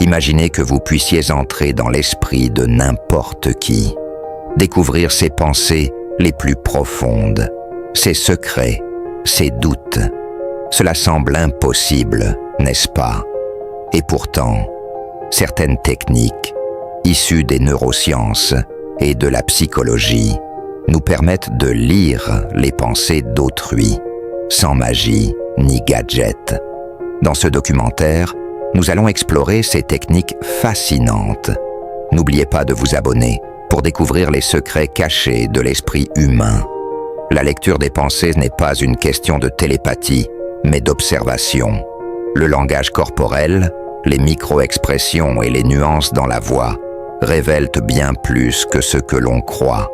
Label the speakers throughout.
Speaker 1: Imaginez que vous puissiez entrer dans l'esprit de n'importe qui, découvrir ses pensées les plus profondes, ses secrets, ses doutes. Cela semble impossible, n'est-ce pas? Et pourtant, certaines techniques, issues des neurosciences et de la psychologie, nous permettent de lire les pensées d'autrui, sans magie ni gadget. Dans ce documentaire, nous allons explorer ces techniques fascinantes. N'oubliez pas de vous abonner pour découvrir les secrets cachés de l'esprit humain. La lecture des pensées n'est pas une question de télépathie, mais d'observation. Le langage corporel, les micro-expressions et les nuances dans la voix révèlent bien plus que ce que l'on croit.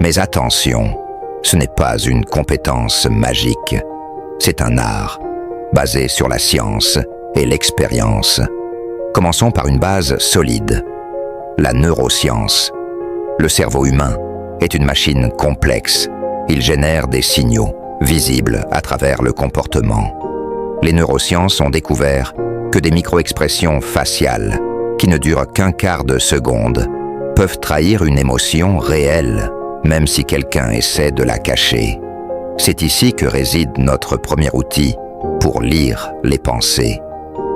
Speaker 1: Mais attention, ce n'est pas une compétence magique. C'est un art, basé sur la science et l'expérience. Commençons par une base solide, la neuroscience. Le cerveau humain est une machine complexe. Il génère des signaux visibles à travers le comportement. Les neurosciences ont découvert que des micro-expressions faciales, qui ne durent qu'un quart de seconde, peuvent trahir une émotion réelle, même si quelqu'un essaie de la cacher. C'est ici que réside notre premier outil pour lire les pensées,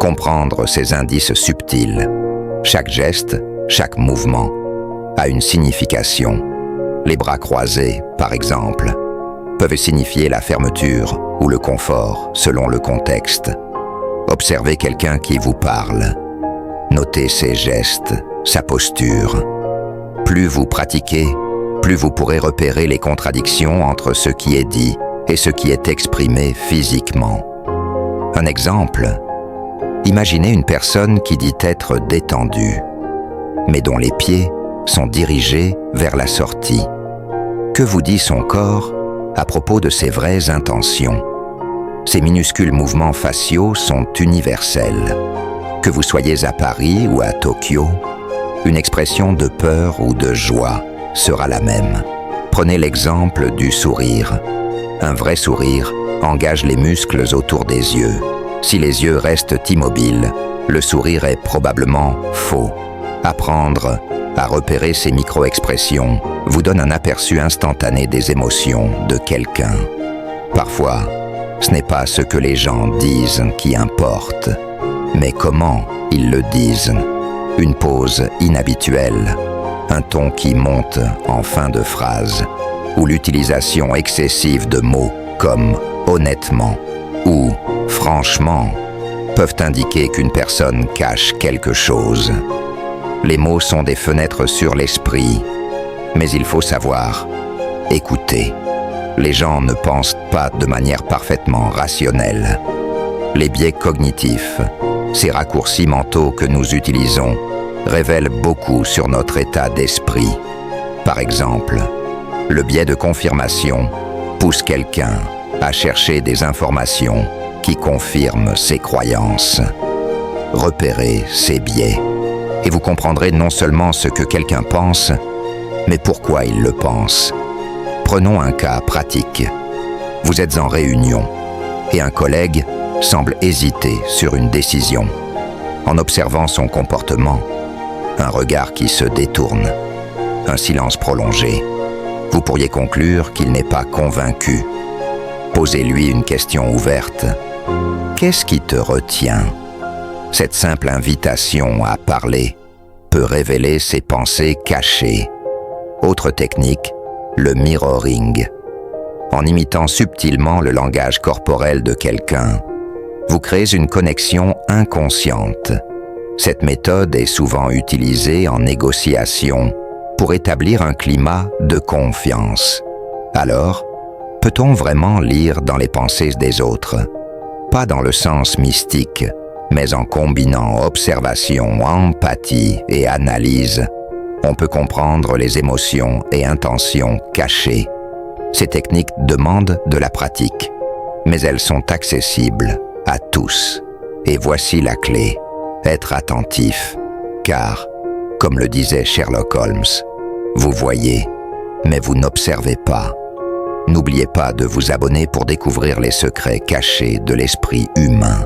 Speaker 1: comprendre ces indices subtils. Chaque geste, chaque mouvement a une signification. Les bras croisés, par exemple, peuvent signifier la fermeture ou le confort selon le contexte. Observez quelqu'un qui vous parle. Notez ses gestes, sa posture. Plus vous pratiquez, plus vous pourrez repérer les contradictions entre ce qui est dit et ce qui est exprimé physiquement. Un exemple, imaginez une personne qui dit être détendue, mais dont les pieds sont dirigés vers la sortie. Que vous dit son corps à propos de ses vraies intentions? Ces minuscules mouvements faciaux sont universels. Que vous soyez à Paris ou à Tokyo, une expression de peur ou de joie sera la même. Prenez l'exemple du sourire. Un vrai sourire engage les muscles autour des yeux. Si les yeux restent immobiles, le sourire est probablement faux. Apprendre à repérer ces micro-expressions vous donne un aperçu instantané des émotions de quelqu'un. Parfois, ce n'est pas ce que les gens disent qui importe, mais comment ils le disent. Une pause inhabituelle, un ton qui monte en fin de phrase, ou l'utilisation excessive de mots comme « honnêtement » ou « franchement » peuvent indiquer qu'une personne cache quelque chose. Les mots sont des fenêtres sur l'esprit, mais il faut savoir écouter. Les gens ne pensent pas de manière parfaitement rationnelle. Les biais cognitifs, ces raccourcis mentaux que nous utilisons, révèlent beaucoup sur notre état d'esprit. Par exemple, le biais de confirmation pousse quelqu'un à chercher des informations qui confirment ses croyances. Repérez ces biais et vous comprendrez non seulement ce que quelqu'un pense, mais pourquoi il le pense. Prenons un cas pratique. Vous êtes en réunion et un collègue semble hésiter sur une décision. En observant son comportement, un regard qui se détourne, un silence prolongé, vous pourriez conclure qu'il n'est pas convaincu. Posez-lui une question ouverte. Qu'est-ce qui te retient? Cette simple invitation à parler peut révéler ses pensées cachées. Autre technique, le mirroring. En imitant subtilement le langage corporel de quelqu'un, vous créez une connexion inconsciente. Cette méthode est souvent utilisée en négociation pour établir un climat de confiance. Alors, peut-on vraiment lire dans les pensées des autres? Pas dans le sens mystique, mais en combinant observation, empathie et analyse, on peut comprendre les émotions et intentions cachées. Ces techniques demandent de la pratique, mais elles sont accessibles à tous. Et voici la clé, être attentif, car, comme le disait Sherlock Holmes, vous voyez, mais vous n'observez pas. N'oubliez pas de vous abonner pour découvrir les secrets cachés de l'esprit humain.